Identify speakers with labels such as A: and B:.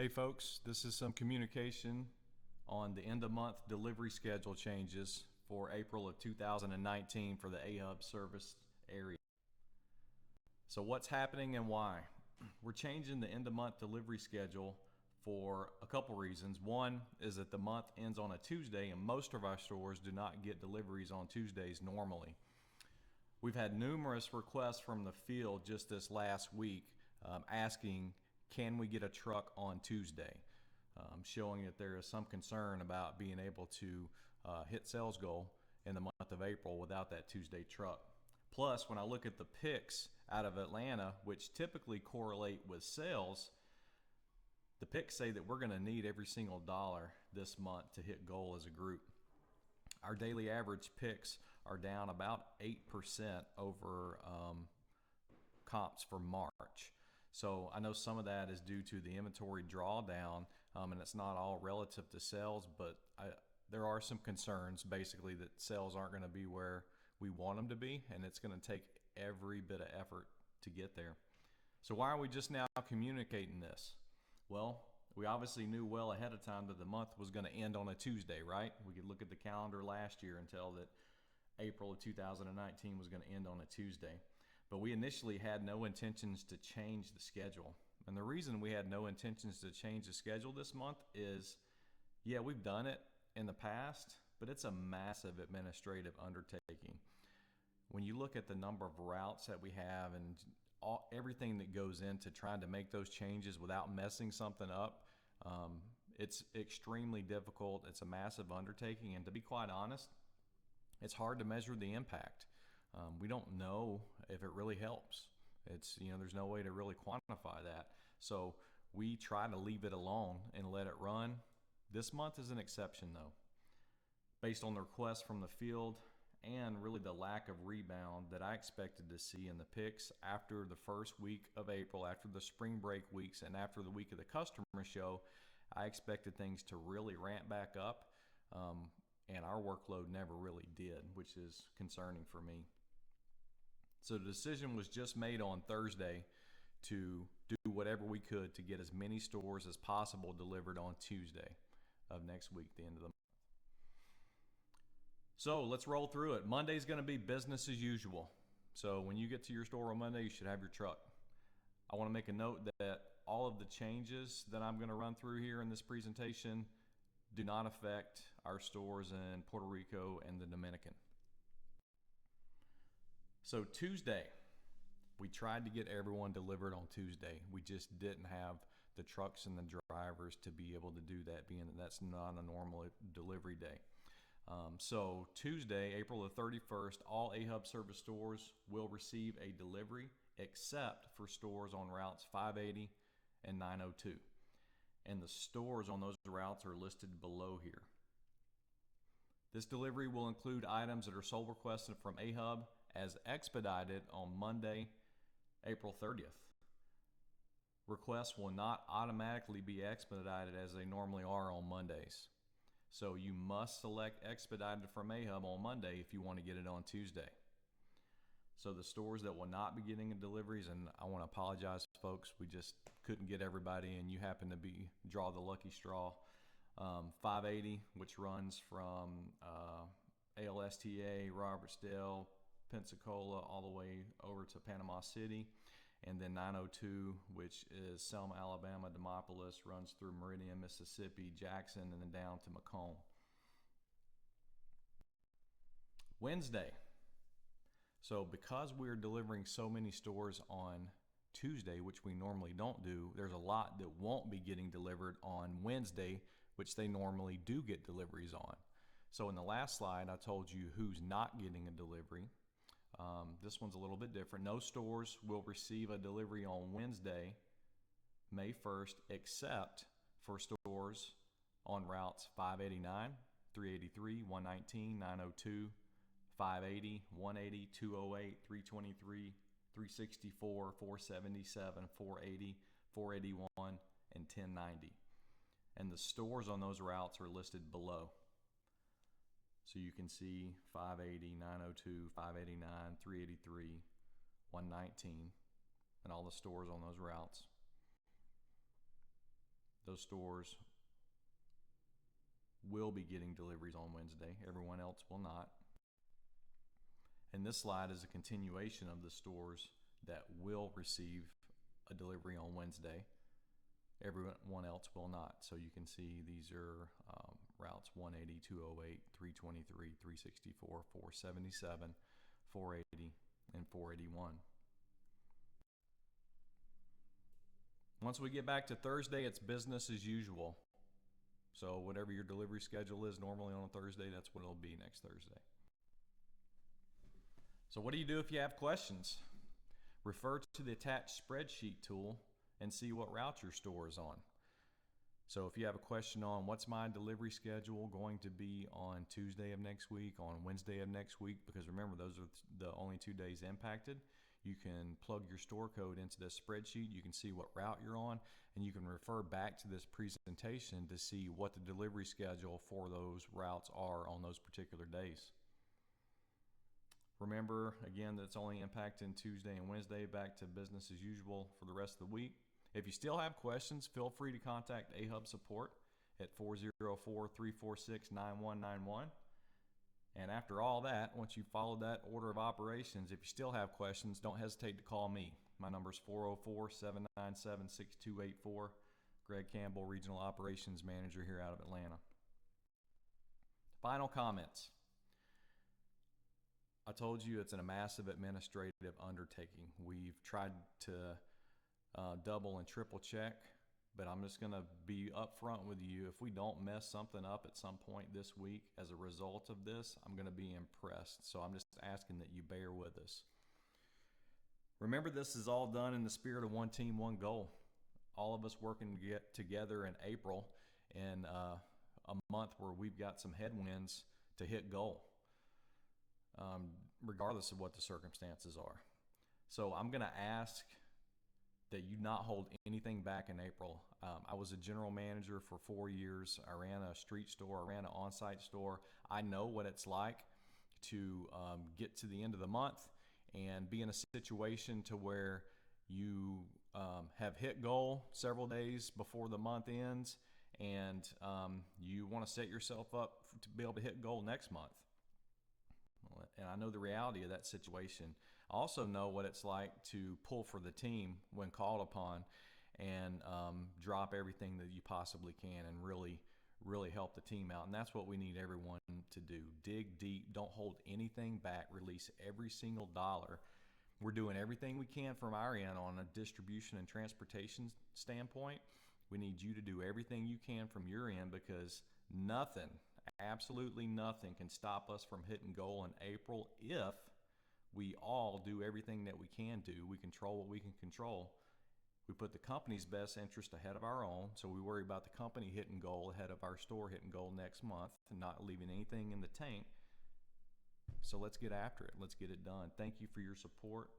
A: Hey folks, this is some communication on the end of month delivery schedule changes for April of 2019 for the AHUB service area. So what's happening and why? We're changing the end of month delivery schedule for a couple reasons. One is that the month ends on a Tuesday and most of our stores do not get deliveries on Tuesdays normally. We've had numerous requests from the field just this last week asking, can we get a truck on Tuesday? Showing that there is some concern about being able to hit sales goal in the month of April without that Tuesday truck. Plus, when I look at the picks out of Atlanta, which typically correlate with sales, the picks say that we're going to need every single dollar this month to hit goal as a group. Our daily average picks are down about 8% over comps for March. So I know some of that is due to the inventory drawdown, and it's not all relative to sales, but there are some concerns basically that sales aren't going to be where we want them to be, and it's going to take every bit of effort to get there. So why are we just now communicating this? Well, we obviously knew well ahead of time that the month was going to end on a Tuesday, right? We could look at the calendar last year and tell that April of 2019 was going to end on a Tuesday. But we initially had no intentions to change the schedule. And the reason we had no intentions to change the schedule this month is, yeah, we've done it in the past, but it's a massive administrative undertaking. When you look at the number of routes that we have and everything that goes into trying to make those changes without messing something up, it's extremely difficult. It's a massive undertaking. And to be quite honest, it's hard to measure the impact. We don't know if it really helps. There's no way to really quantify that. So we try to leave it alone and let it run. This month is an exception though, based on the requests from the field and really the lack of rebound that I expected to see in the picks after the first week of April, after the spring break weeks, and after the week of the customer show. I expected things to really ramp back up, and our workload never really did, which is concerning for me. So the decision was just made on Thursday to do whatever we could to get as many stores as possible delivered on Tuesday of next week, the end of the month. So let's roll through it. Monday's going to be business as usual. So when you get to your store on Monday, you should have your truck. I want to make a note that all of the changes that I'm going to run through here in this presentation do not affect our stores in Puerto Rico and the Dominican. So Tuesday, we tried to get everyone delivered on Tuesday. We just didn't have the trucks and the drivers to be able to do that, being that that's not a normal delivery day. So Tuesday, April the 31st, all AHUB service stores will receive a delivery except for stores on routes 580 and 902. And the stores on those routes are listed below here. This delivery will include items that are sold requested from AHUB as expedited on Monday, April 30th. Requests will not automatically be expedited as they normally are on Mondays. So you must select expedited from AHUB on Monday if you want to get it on Tuesday. So the stores that will not be getting deliveries, and I want to apologize folks, we just couldn't get everybody and you happen to draw the lucky straw. 580, which runs from ALSTA, Robertsdale, Pensacola, all the way over to Panama City. And then 902, which is Selma, Alabama, Demopolis, runs through Meridian, Mississippi, Jackson, and then down to Macomb. Wednesday. So because we're delivering so many stores on Tuesday, which we normally don't do, there's a lot that won't be getting delivered on Wednesday, which they normally do get deliveries on. So in the last slide, I told you who's not getting a delivery. This one's a little bit different. No stores will receive a delivery on Wednesday, May 1st, except for stores on routes 589, 383, 119, 902, 580, 180, 208, 323, 364, 477, 480, 481, and 1090. And the stores on those routes are listed below. So you can see 580, 902, 589, 383, 119, and all the stores on those routes. those stores will be getting deliveries on Wednesday. Everyone else will not. And this slide is a continuation of the stores that will receive a delivery on Wednesday. Everyone else will not. So you can see these are routes 180, 208, 323, 364, 477, 480, and 481. Once we get back to Thursday, it's business as usual. So whatever your delivery schedule is normally on a Thursday, that's what it'll be next Thursday. So what do you do if you have questions? Refer to the attached spreadsheet tool and see what route your store is on. So if you have a question on what's my delivery schedule going to be on Tuesday of next week, on Wednesday of next week, because remember those are the only 2 days impacted, you can plug your store code into this spreadsheet. You can see what route you're on, and you can refer back to this presentation to see what the delivery schedule for those routes are on those particular days. Remember, again, that it's only impacting Tuesday and Wednesday, back to business as usual for the rest of the week. If you still have questions, feel free to contact AHUB support at 404-346-9191. And after all that, once you follow that order of operations, if you still have questions, don't hesitate to call me. My number is 404-797-6284. Greg Campbell, Regional Operations Manager here out of Atlanta. Final comments. I told you it's a massive administrative undertaking. We've tried to double and triple check, but I'm just going to be upfront with you. If we don't mess something up at some point this week as a result of this, I'm going to be impressed. So I'm just asking that you bear with us. Remember, this is all done in the spirit of one team, one goal. All of us working to get together in April in a month where we've got some headwinds to hit goal. Regardless of what the circumstances are. So I'm going to ask that you not hold anything back in April. I was a general manager for 4 years. I ran a street store, I ran an on-site store. I know what it's like to get to the end of the month and be in a situation to where you have hit goal several days before the month ends, and you want to set yourself up to be able to hit goal next month. And I know the reality of that situation. I also know what it's like to pull for the team when called upon and drop everything that you possibly can and really help the team out. And that's what we need everyone to do. Dig deep. Don't hold anything back. Release every single dollar. We're doing everything we can from our end on a distribution and transportation standpoint. We need you to do everything you can from your end, because nothing, absolutely nothing, can stop us from hitting goal in April if we all do everything that we can do. We control what we can control. We put the company's best interest ahead of our own, so we worry about the company hitting goal ahead of our store hitting goal next month and not leaving anything in the tank. So let's get after it. Let's get it done. Thank you for your support.